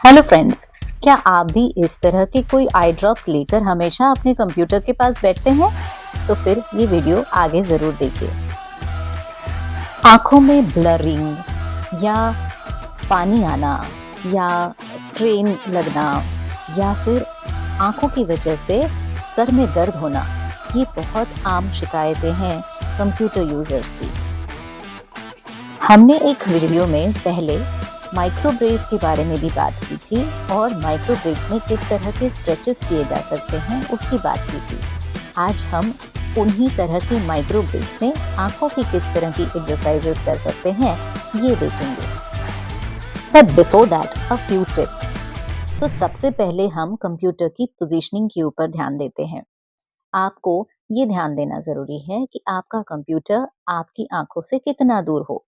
Hello friends, क्या आप भी इस तरह के कोई आई ड्रॉप्स लेकर हमेशा अपने कंप्यूटर के पास बैठते हैं? तो फिर ये वीडियो आगे ज़रूर देखिए। आँखों में ब्लरिंग या पानी आना या स्ट्रेन लगना या फिर आँखों की वजह से सर में दर्द होना, ये बहुत आम शिकायतें हैं कंप्यूटर यूज़र्स की। हमने एक वीडियो में पहले माइक्रो ब्रेक के बारे में भी बात की थी और माइक्रो ब्रेक में किस तरह के स्ट्रेचेस किए जा सकते हैं उसकी बात की थी। आज हम उन्हीं तरह के माइक्रो ब्रेक में आंखों की किस तरह की एक्सरसाइजेस कर सकते हैं ये देखेंगे। But before that a few tips. तो सबसे पहले हम कंप्यूटर की पोजीशनिंग के ऊपर ध्यान देते हैं। आपको ये ध्यान देना जरूरी है कि आपका कंप्यूटर आपकी आंखों से कितना दूर हो।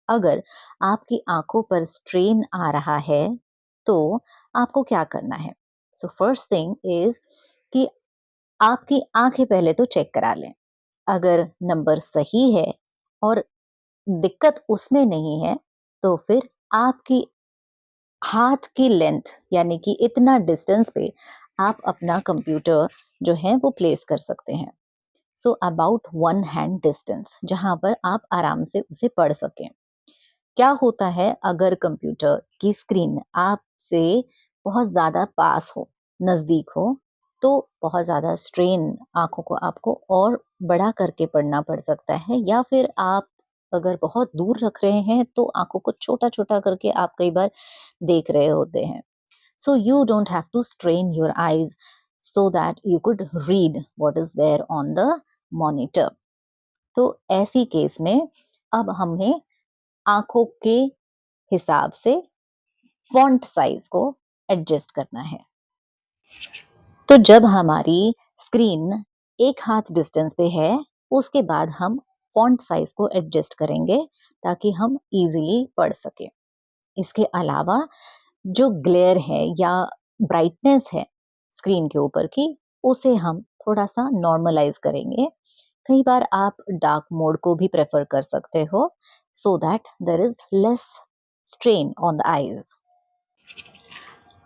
अगर आपकी आंखों पर स्ट्रेन आ रहा है तो आपको क्या करना है? सो फर्स्ट थिंग इज कि आपकी आंखें पहले तो चेक करा लें। अगर नंबर सही है और दिक्कत उसमें नहीं है तो फिर आपकी हाथ की लेंथ यानी कि इतना डिस्टेंस पे आप अपना कंप्यूटर जो है वो प्लेस कर सकते हैं। So about one hand distance जहां पर आप आराम से उसे पढ़ सकें। क्या होता है अगर कंप्यूटर की स्क्रीन आपसे बहुत ज़्यादा पास हो, नज़दीक हो, तो बहुत ज़्यादा स्ट्रेन आँखों को आपको और बड़ा करके पढ़ना पड़ सकता है या फिर आप अगर बहुत दूर रख रहे हैं तो आँखों को छोटा-छोटा करके आप कई बार देख रहे होते हैं। So you don't have to strain your eyes so that you could read what is there on the monitor. तो ऐसी केस में अब हमें आँखों के हिसाब से फ़ॉन्ट साइज़ को एडजस्ट करना है। तो जब हमारी स्क्रीन एक हाथ डिस्टेंस पे है, उसके बाद हम फ़ॉन्ट साइज़ को एडजस्ट करेंगे ताकि हम ईज़िली पढ़ सकें। इसके अलावा जो ग्लेयर है या ब्राइटनेस है स्क्रीन के ऊपर की, उसे हम थोड़ा-सा नॉर्मलाइज़ करेंगे। कई बार आप डार्क मोड को भी प्रेफ़र कर सकते हो so that there is less strain on the eyes.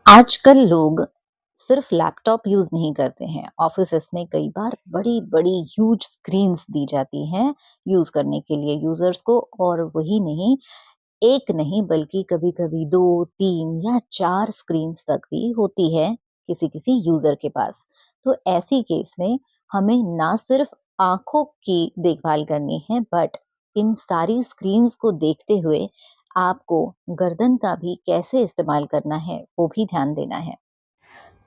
आजकल लोग सिर्फ लैपटॉप यूज नहीं करते हैं। ऑफिसेस में कई बार बड़ी बड़ी ह्यूज स्क्रीन्स दी जाती हैं यूज करने के लिए यूजर्स को। और वही नहीं, एक नहीं बल्कि कभी कभी दो तीन या चार स्क्रीन्स तक भी होती है किसी किसी यूजर के पास। तो ऐसी केस में हमें ना सिर्फ आंखों की देखभाल करनी है बट इन सारी स्क्रीन्स को देखते हुए आपको गर्दन का भी कैसे इस्तेमाल करना है वो भी ध्यान देना है।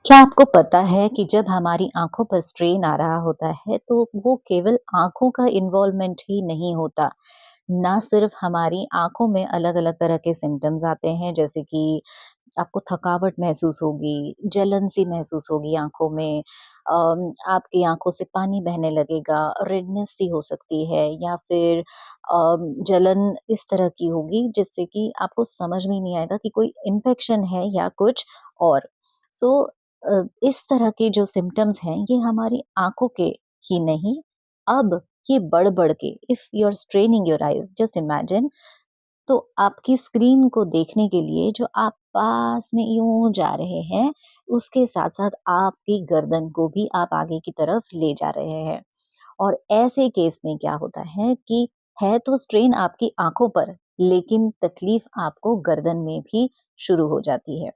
क्या आपको पता है कि जब हमारी आंखों पर स्ट्रेन आ रहा होता है तो वो केवल आंखों का इन्वॉल्वमेंट ही नहीं होता। ना सिर्फ हमारी आंखों में अलग अलग तरह के सिम्टम्स आते हैं जैसे कि आपको थकावट महसूस होगी, जलन सी महसूस होगी आँखों में, आपकी आँखों से पानी बहने लगेगा, रेडनेस सी हो सकती है या फिर जलन इस तरह की होगी जिससे कि आपको समझ में ही नहीं आएगा कि कोई इन्फेक्शन है या कुछ और। सो इस तरह के जो सिम्पटम्स हैं ये हमारी आँखों के ही नहीं, अब ये बढ़-बढ़ के if you are straining your eyes just imagine, तो आपकी स्क्रीन को देखने के लिए जो आप पास में यूं जा रहे हैं उसके साथ साथ आपकी गर्दन को भी आप आगे की तरफ ले जा रहे हैं। और ऐसे केस में क्या होता है कि है तो स्ट्रेन आपकी आंखों पर लेकिन तकलीफ आपको गर्दन में भी शुरू हो जाती है।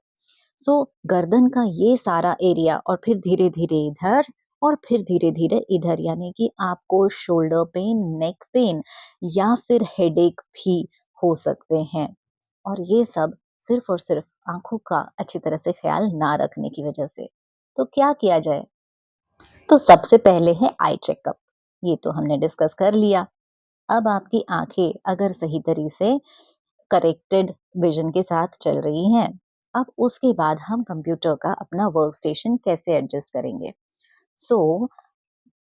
सो गर्दन का ये सारा एरिया और फिर धीरे धीरे इधर और फिर धीरे धीरे इधर यानी कि आपको शोल्डर पेन, नेक पेन या फिर हेडेक भी हो सकते हैं। और ये सब सिर्फ और सिर्फ आंखों का अच्छी तरह से ख्याल ना रखने की वजह से। तो क्या किया जाए? तो सबसे पहले है आई चेकअप। ये तो हमने डिस्कस कर लिया। अब आपकी आंखें अगर सही तरीके से करेक्टेड विजन के साथ चल रही हैं, अब उसके बाद हम कंप्यूटर का अपना वर्क स्टेशन कैसे एडजस्ट करेंगे? So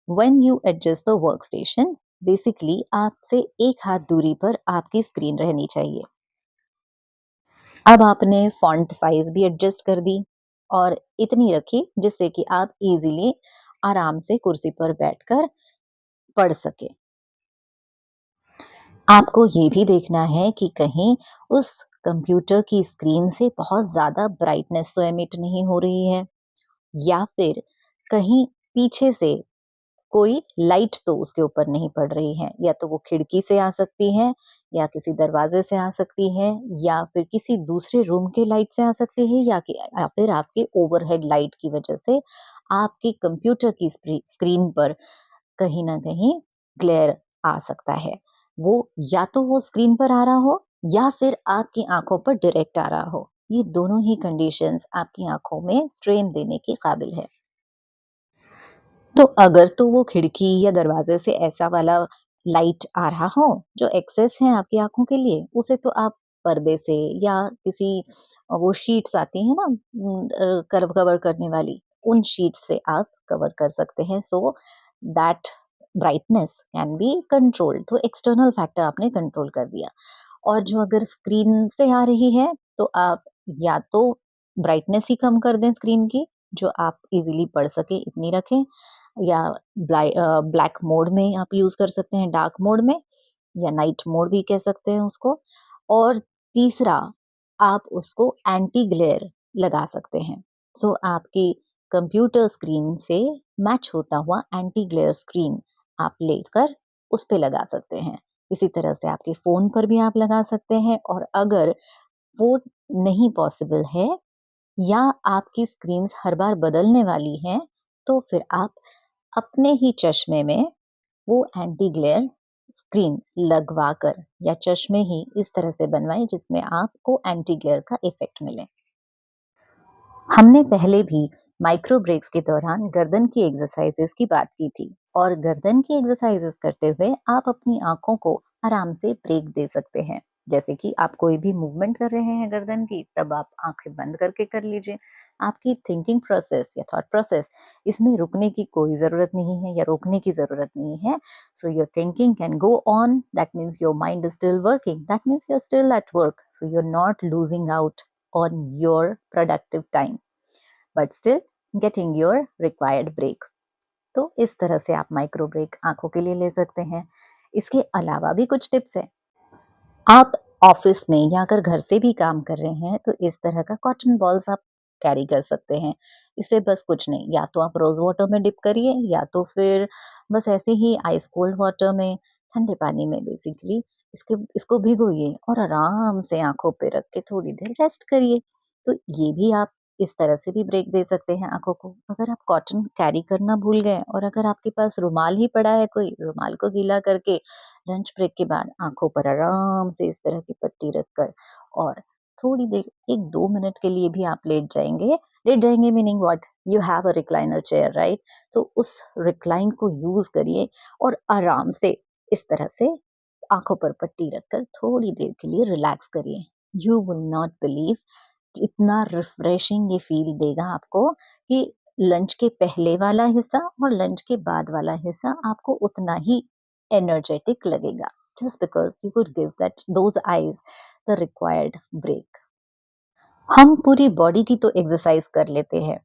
when you adjust the work station, basically आपसे एक हाथ दूरी पर आपकी स्क्रीन रहनी चाहिए। अब आपने फॉन्ट साइज भी एडजस्ट कर दी और इतनी रखी जिससे कि आप इजीली आराम से कुर्सी पर बैठकर पढ़ सके। आपको ये भी देखना है कि कहीं उस कंप्यूटर की स्क्रीन से बहुत ज़्यादा ब्राइटनेस तो एमिट नहीं हो रही है, या फिर कहीं पीछे से कोई लाइट तो उसके ऊपर नहीं पड़ रही है, या तो वो खिड़की से आ सकती है, या किसी दरवाजे से आ सकती है, या फिर किसी दूसरे रूम के लाइट से आ सकती है, या फिर आपके ओवरहेड लाइट की वजह से आपके कंप्यूटर की स्क्रीन पर कहीं न कहीं ग्लेयर आ सकता है। वो या तो वो स्क्रीन पर आ रहा हो, या फिर आपकी आँखों पर डायरेक्ट आ रहा हो। ये दोनों ही कंडीशंस आपकी आँखों में स्ट्रेन देने के काबिल है। तो अगर तो वो खिड़की या दरवाजे से ऐसा वाला लाइट आ रहा हो जो एक्सेस है आपकी आँखों के लिए, उसे तो आप पर्दे से या किसी वो शीट्स आती हैं ना, कवर करने वाली, उन शीट से आप कवर कर सकते हैं, so that brightness can be controlled. तो एक्सटर्नल फैक्टर आपने कंट्रोल कर दिया। और जो अगर स्क्रीन से आ रही है, तो आप या तो ब्राइटनेस ही कम कर दें स्क्रीन की, जो आप इजीली पढ़ सके इतनी रखें, या ब्लैक मोड में आप यूज़ कर सकते हैं, डार्क मोड में, या नाइट मोड भी कह सकते हैं उसको। और तीसरा, आप उसको एंटी ग्लेयर लगा सकते हैं। सो आपकी कंप्यूटर स्क्रीन से मैच होता हुआ एंटी ग्लेयर स्क्रीन आप लेकर उस पे लगा सकते हैं। इसी तरह से आपके फ़ोन पर भी आप लगा सकते हैं, और अगर वो नहीं पॉसिबल है, या आपकी स्क्रीन्स हर बार बदलने वाली हैं, तो फिर आप अपने ही चश्मे में वो एंटी ग्लेयर स्क्रीन लगवा कर, या चश्मे ही इस तरह से बनवाएं जिसमें आपको एंटी ग्लेयर का इफेक्ट मिले। हमने पहले भी माइक्रो ब्रेक्स के दौरान गर्दन की एक्सरसाइजेस की बात की थी, और गर्दन की एक्सरसाइजेस करते हुए आप अपनी आंखों को आराम से ब्रेक दे सकते हैं। जैसे कि आप कोई भी मूवमेंट कर रहे हैं गर्दन की, तब आप आंखें बंद करके कर लीजिए। आपकी थिंकिंग प्रोसेस या थॉट प्रोसेस, इसमें रुकने की कोई ज़रूरत नहीं है, या रोकने की ज़रूरत नहीं है। So your thinking can go on, that means your mind is still working, that means you are still at work, so you are not losing out on your productive time, but still getting your required break। तो इस तरह से आप micro break आंखों के लिए ले सकते हैं। इसके अलावा भी कुछ टिप्स हैं। आप ऑफिस में या अगर घर से भी काम कर रहे हैं, तो इस तरह का कॉटन बॉल्स आप कैरी कर सकते हैं। इससे बस कुछ नहीं, या तो आप रोज वाटर में डिप करिए, या तो फिर बस ऐसे ही आइस कोल्ड वाटर में, ठंडे पानी में बेसिकली इसके इसको भिगोइए और आराम से आंखों पे रख के थोड़ी देर रेस्ट करिए। तो ये भी आप इस तरह से भी ब्रेक दे सकते हैं आंखों को। अगर आप कॉटन कैरी करना भूल गए, और अगर आपके पास रुमाल ही पड़ा है, कोई रुमाल को गीला करके लंच ब्रेक के बाद आंखों पर आराम से इस तरह की पट्टी रखकर, और थोड़ी देर 1-2 मिनट के लिए भी आप लेट जाएंगे meaning what, you have a recliner chair right. तो उस रिक्लाइन को यूज करिए, और आराम से इस तरह से आंखों पर पट्टी रखकर थोड़ी देर के लिए रिलैक्स करिए। यू विल नॉट बिलीव इतना रिफ्रेशिंग ये फील देगा आपको, कि लंच के पहले वाला हिस्सा और लंच के बाद वाला हिस्सा आपको उतना ही एनर्जेटिक लगेगा, just because you could give that those eyes the required break। हम पूरी बॉडी की तो एक्सरसाइज कर लेते हैं,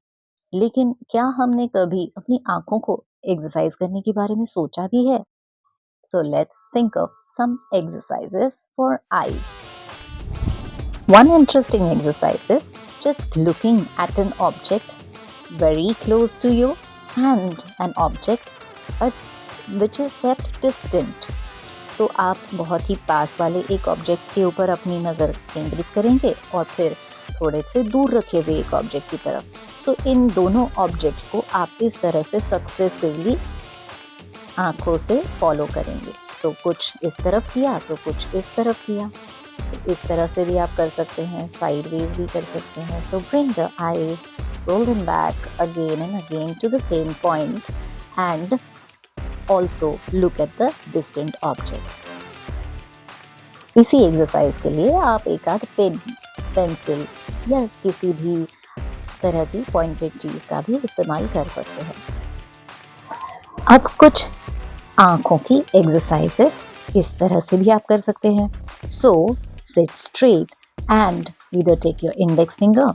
लेकिन क्या हमने कभी अपनी आंखों को एक्सरसाइज करने के बारे में सोचा भी है? So let's think of some exercises for eyes। One interesting exercise is just looking at an object very close to you, and an object but which is kept distant। तो आप बहुत ही पास वाले एक ऑब्जेक्ट के ऊपर अपनी नज़र केंद्रित करेंगे, और फिर थोड़े से दूर रखे हुए एक ऑब्जेक्ट की तरफ। सो इन दोनों ऑब्जेक्ट्स को आप इस तरह से सक्सेसिवली आंखों से फॉलो करेंगे। तो कुछ इस तरफ किया, तो कुछ इस तरफ किया। तो इस तरह से भी आप कर सकते हैं, साइडवेज भी कर सकते हैं। सो bring the eyes, roll them back again and again to the same point, and also look at the distant object। इसी एक्सरसाइज के लिए आप एक आध पेन, पेंसिल या किसी भी तरह की पॉइंटेड चीज का भी इस्तेमाल कर सकते हैं। अब कुछ आंखों की एक्सरसाइजेस इस तरह से भी आप कर सकते हैं। So sit straight and either take your index finger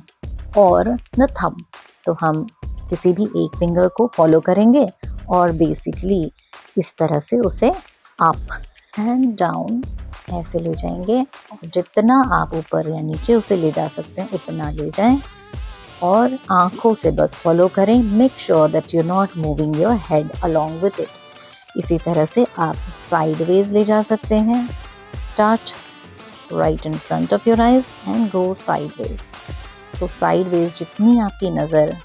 or the thumb. तो हम किसी भी एक फिंगर को फॉलो करेंगे, और बेसिकली इस तरह से उसे अप एंड डाउन ऐसे ले जाएंगे और जितना आप ऊपर या नीचे उसे ले जा सकते हैं उतना ले जाएं और आंखों से बस फॉलो करें। Make sure that you not moving your head along with it. इसी तरह से आप साइडवेज ले जा सकते हैं। Start right in front of your eyes and go sideways. तो साइडवेज जितनी आपकी नज़र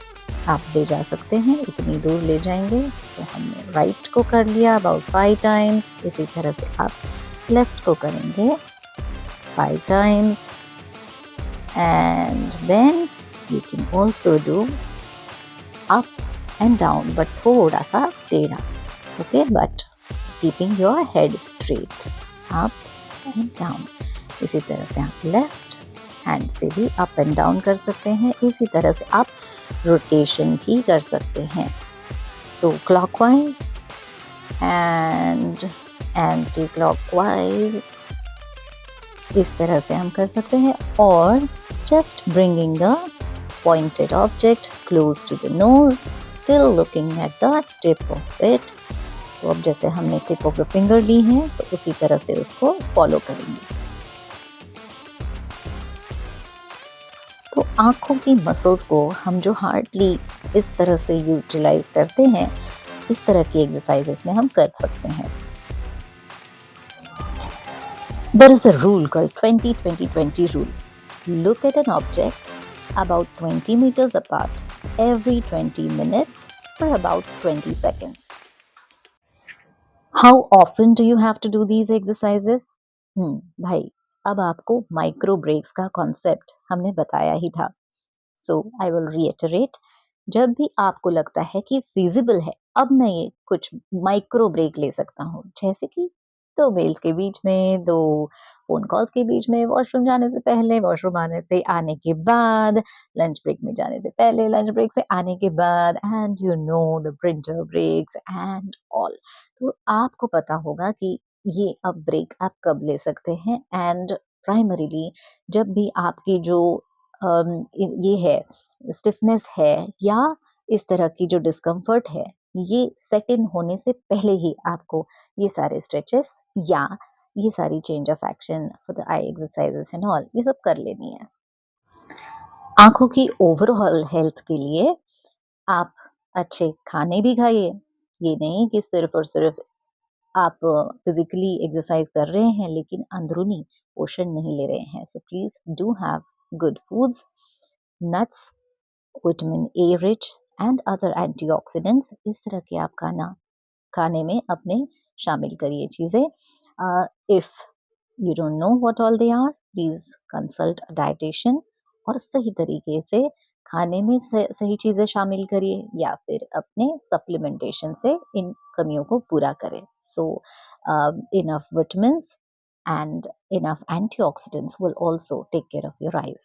आप ले जा सकते हैं इतनी दूर ले जाएंगे। तो हमने राइट को कर लिया अबाउट 5 टाइम्स। इसी तरह से आप लेफ्ट को करेंगे 5 times and then you can also do up and down but थोड़ा सा टेढ़ा, okay, but keeping your head straight, up and down. इसी तरह से आप लेफ्ट हैंड से भी अप एंड डाउन कर सकते हैं। इसी तरह से आप रोटेशन भी कर सकते हैं। So clockwise and anti clockwise, इस तरह से हम कर सकते हैं। और just bringing the pointed object close to the nose, still looking at the tip of it. तो अब जैसे हमने टिप ऑफ द फिंगर ली है तो उसी तरह से उसको फॉलो करेंगे। तो आँखों की मसल्स को हम जो हार्डली इस तरह से यूटिलाइज करते हैं, इस तरह की एक्सरसाइजेस में हम कर सकते हैं। There is a rule called 20-20-20 rule. Look at an object about 20 meters apart every 20 minutes for about 20 seconds. How often do you have to do these exercises? भाई, अब आपको माइक्रो ब्रेक्स का कॉन्सेप्ट हमने बताया ही था। सो आई विल रीइटरेट, जब भी आपको लगता है कि फिजिबल है अब मैं ये कुछ माइक्रो ब्रेक ले सकता हूँ, जैसे कि 2 मेल्स के बीच में, 2 फोन कॉल्स के बीच में, वॉशरूम जाने से पहले, वॉशरूम आने से आने के बाद, लंच ब्रेक में जाने से पहले, लंच ब्रेक से आने के बाद, and you know the printer breaks and all. तो आपको पता होगा कि ये अब ब्रेक आप कब ले सकते हैं। एंड प्राइमरीली जब भी आपकी जो ये है स्टिफनेस है या इस तरह की जो डिस्कम्फर्ट है, ये सेट इन होने से पहले ही आपको ये सारे स्ट्रेचेस या ये सारी change of action for the I exercises and all ये सब कर लेनी है। आंखों की ओवरऑल हेल्थ के लिए आप अच्छे खाने भी खाइए। ये नहीं कि सिर्फ और सिर्फ आप फिजिकली एक्सरसाइज कर रहे हैं लेकिन अंदरूनी पोषण नहीं ले रहे हैं। So please do have good foods, nuts, vitamin A rich and other antioxidants. इस तरह के आप खाने में अपने शामिल करिए चीज़ें। If you don't know what all they are, please consult a dietitian और सही तरीके से खाने में सही चीज़ें शामिल करिए या फिर अपने सप्लीमेंटेशन से इन कमियों को पूरा करें। So enough vitamins and enough antioxidants will also take care of your eyes.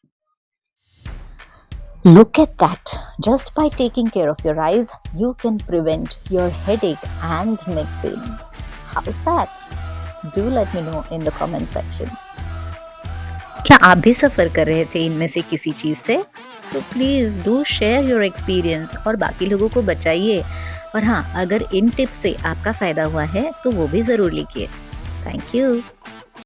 Look at that! Just by taking care of your eyes, you can prevent your headache and neck pain. How is that? Do let me know in the comment section. क्या आप भी सफ़र कर रहे थे इनमें से किसी चीज़ से? तो please do share your experience और बाकी लोगों को बचाइए। और हाँ, अगर इन टिप्स से आपका फ़ायदा हुआ है तो वो भी ज़रूर लिखिए। Thank you.